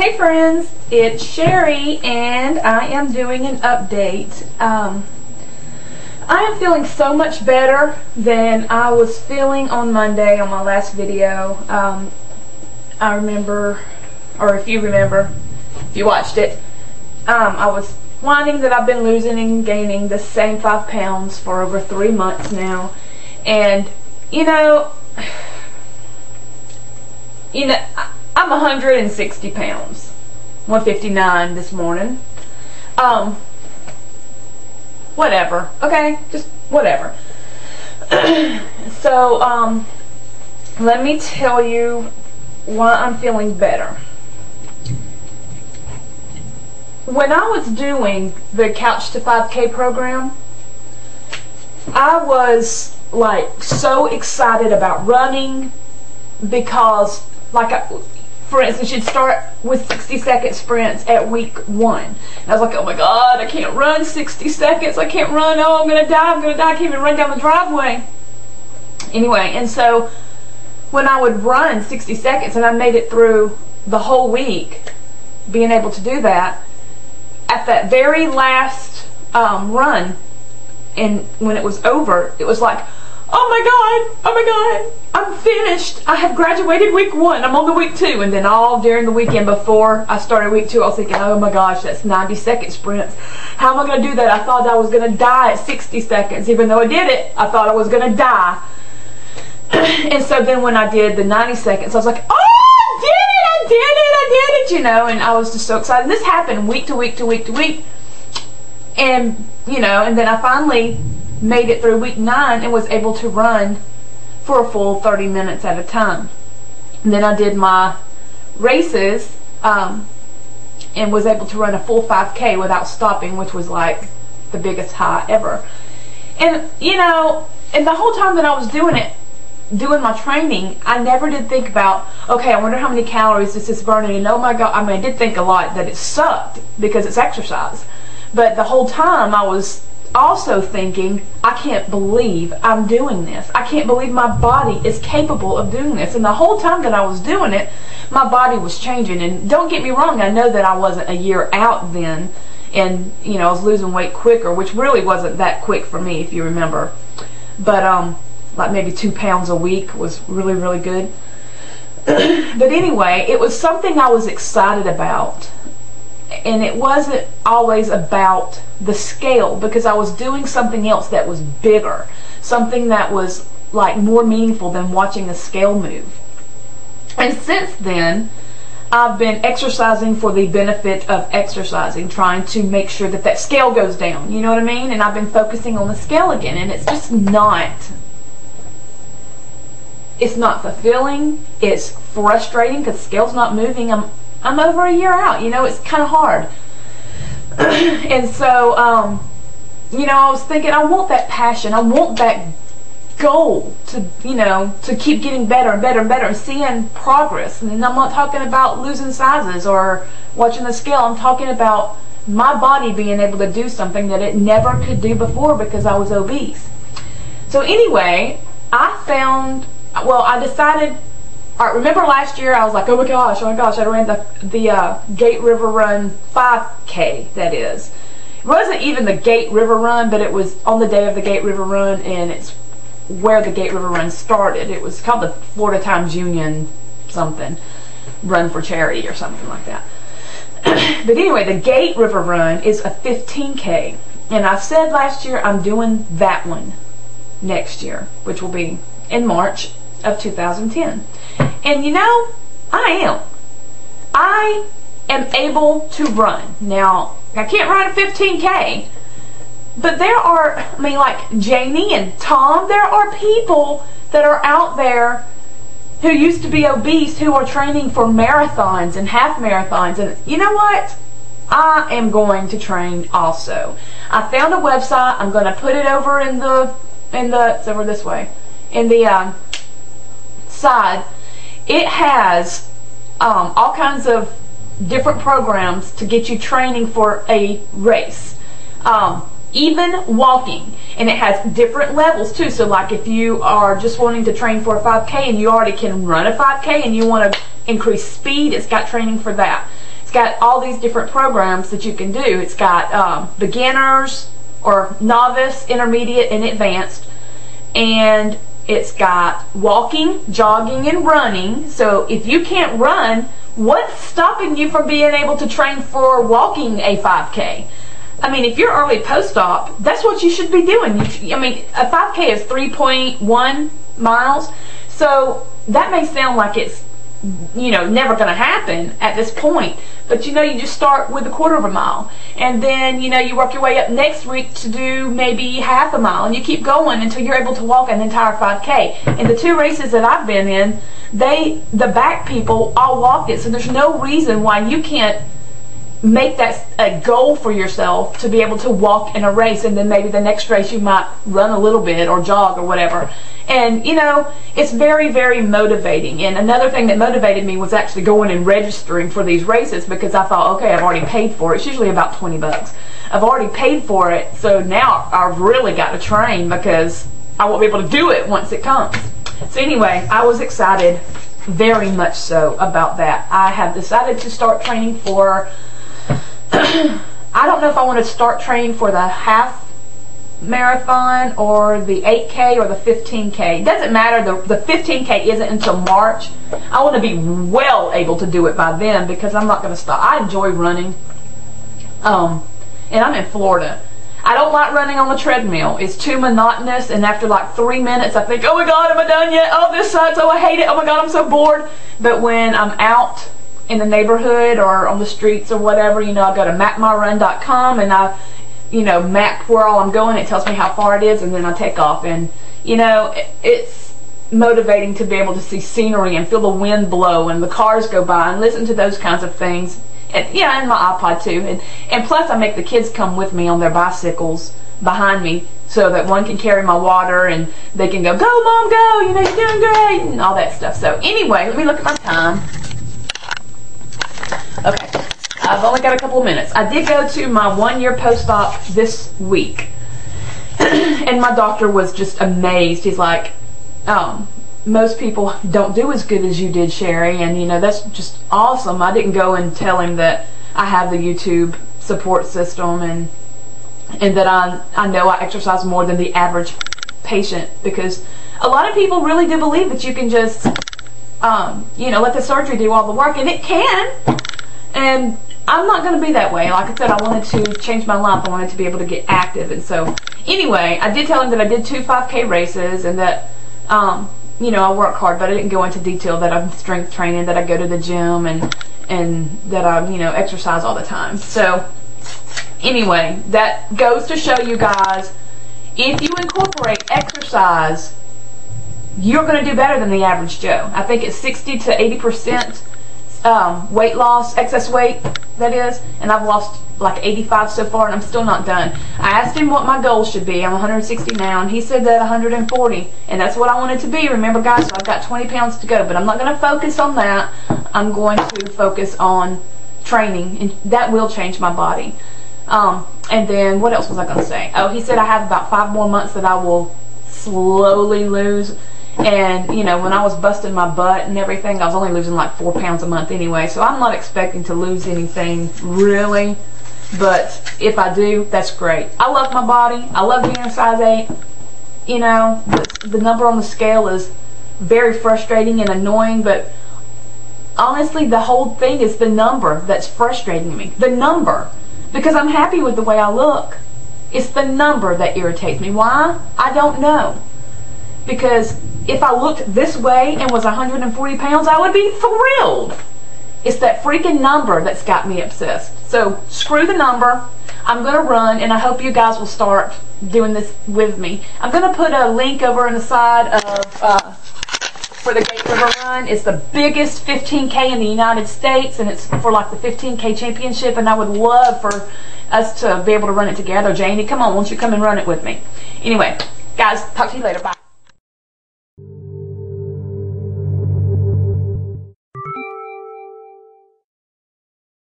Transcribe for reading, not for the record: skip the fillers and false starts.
Hey friends, it's Cheri and I am doing an update. I am feeling so much better than I was feeling on Monday on my last video. I remember, or if you remember, if you watched it, I was whining that I've been losing and gaining the same 5 pounds for over 3 months now. And you know, I'm 160 pounds, 159 this morning. Whatever, okay, just whatever. So, let me tell you why I'm feeling better. When I was doing the Couch to 5K program, I was like so excited about running because, for instance, you'd start with 60-second sprints at week 1. And I was like, oh my God, I can't run 60 seconds. I can't run. Oh, I'm going to die. I can't even run down the driveway. Anyway, and so when I would run 60 seconds and I made it through the whole week, being able to do that, at that very last run, and when it was over, it was like, oh my God, I'm finished. I have graduated week 1. I'm on to week 2. And then all during the weekend before I started week 2, I was thinking, oh my gosh, that's 90-second sprints. How am I going to do that? I thought I was going to die at 60 seconds. Even though I did it, I thought I was going to die. And so then when I did the 90 seconds, I was like, oh, I did it, you know. And I was just so excited. And this happened week to week to week to week. And, you know, and then I finally made it through week 9 and was able to run for a full 30 minutes at a time. And then I did my races and was able to run a full 5K without stopping, which was like the biggest high ever. And you know, and the whole time that I was doing it, doing my training, I never did think about, okay, I wonder how many calories this is burning. And oh my God, I mean, I did think a lot that it sucked because it's exercise. But the whole time I was also thinking, I can't believe I'm doing this. I can't believe my body is capable of doing this. And the whole time that I was doing it, my body was changing. And don't get me wrong, I know that I wasn't a year out then, and you know, I was losing weight quicker, which really wasn't that quick for me, if you remember. But like maybe 2 pounds a week was really, really good. But anyway, it was something I was excited about. And it wasn't always about the scale, because I was doing something else that was bigger, something that was like more meaningful than watching a scale move. And since then, I've been exercising for the benefit of exercising, trying to make sure that that scale goes down, you know what I mean? And I've been focusing on the scale again, and it's just it's not fulfilling. It's frustrating because the scale's not moving. I'm over a year out, you know, it's kind of hard. And so, you know, I was thinking, I want that passion, I want that goal to, you know, to keep getting better and better and better and seeing progress. And I'm not talking about losing sizes or watching the scale. I'm talking about my body being able to do something that it never could do before because I was obese. So anyway, I decided, all right, remember last year I was like, oh my gosh, I ran the Gate River Run 5K, that is. It wasn't even the Gate River Run, but it was on the day of the Gate River Run, and it's where the Gate River Run started. It was called the Florida Times Union something, Run for Charity or something like that. But anyway, the Gate River Run is a 15K, and I said last year I'm doing that one next year, which will be in March of 2010. And you know, I am able to run. Now, I can't run a 15K, but there are, I mean, like Janie and Tom, there are people that are out there who used to be obese who are training for marathons and half marathons. And you know what? I am going to train also. I found a website. I'm going to put it over it's over this way, in the side. It has all kinds of different programs to get you training for a race, even walking, and it has different levels too. So like if you are just wanting to train for a 5K and you already can run a 5K and you want to increase speed, it's got training for that. got all these different programs that you can do. It's got beginners or novice, intermediate, and advanced. And it's got walking, jogging, and running. So if you can't run, what's stopping you from being able to train for walking a 5K? I mean, if you're early post-op, that's what you should be doing. I mean, a 5K is 3.1 miles. So that may sound like it's, you know, never going to happen at this point. But, you know, you just start with a quarter of a mile. And then, you know, you work your way up next week to do maybe half a mile. And you keep going until you're able to walk an entire 5K. And the 2 races that I've been in, the back people all walked it. So there's no reason why you can't make that a goal for yourself to be able to walk in a race, and then maybe the next race you might run a little bit or jog or whatever. And you know, it's very, very motivating. And another thing that motivated me was actually going and registering for these races, because I thought, okay, I've already paid for it. It's usually about 20 bucks. I've already paid for it, so now I've really got to train, because I won't be able to do it once it comes. So anyway, I was excited, very much so, about that. I have decided to start training for I don't know if I want to start training for the half marathon or the 8K or the 15K. It doesn't matter. The 15K isn't until March. I want to be well able to do it by then, because I'm not going to stop. I enjoy running. And I'm in Florida. I don't like running on the treadmill. It's too monotonous, and after like 3 minutes I think, oh my God, am I done yet? Oh, this sucks. Oh, I hate it. Oh my God, I'm so bored. But when I'm out in the neighborhood or on the streets or whatever, you know, I go to mapmyrun.com and I, you know, map where all I'm going. It tells me how far it is, and then I take off. And you know, it's motivating to be able to see scenery and feel the wind blow and the cars go by and listen to those kinds of things. And yeah, and my iPod too. And plus I make the kids come with me on their bicycles behind me, so that one can carry my water and they can go Mom, go, you know, you're doing great, and all that stuff. So anyway, let me look at my time. Okay, I've only got a couple of minutes. I did go to my 1-year post-op this week, and my doctor was just amazed. He's like, most people don't do as good as you did, Cheri, and you know, that's just awesome. I didn't go and tell him that I have the YouTube support system and that I know I exercise more than the average patient, because a lot of people really do believe that you can just you know, let the surgery do all the work, and it can. And I'm not going to be that way. Like I said, I wanted to change my life. I wanted to be able to get active. And so, anyway, I did tell him that I did 2 5K races, and that, you know, I work hard, but I didn't go into detail that I'm strength training, that I go to the gym, and that I, you know, exercise all the time. So, anyway, that goes to show you guys, if you incorporate exercise, you're going to do better than the average Joe. I think it's 60 to 80% weight loss, excess weight, that is, and I've lost like 85 so far, and I'm still not done. I asked him what my goal should be. I'm 160 now, and he said that 140, and that's what I wanted to be. Remember, guys, so I've got 20 pounds to go, but I'm not going to focus on that. I'm going to focus on training, and that will change my body. And then, what else was I going to say? Oh, he said I have about 5 more months that I will slowly lose. And, you know, when I was busting my butt and everything, I was only losing like 4 pounds a month anyway. So I'm not expecting to lose anything, really. But if I do, that's great. I love my body. I love being a size 8. You know, the number on the scale is very frustrating and annoying. But honestly, the whole thing is the number that's frustrating me. The number. Because I'm happy with the way I look. It's the number that irritates me. Why? I don't know. Because if I looked this way and was 140 pounds, I would be thrilled. It's that freaking number that's got me obsessed. So screw the number. I'm going to run, and I hope you guys will start doing this with me. I'm going to put a link over on the side of for the Great River Run. It's the biggest 15K in the United States, and it's for like the 15K championship, and I would love for us to be able to run it together. Janie, come on, won't you come and run it with me? Anyway, guys, talk to you later. Bye.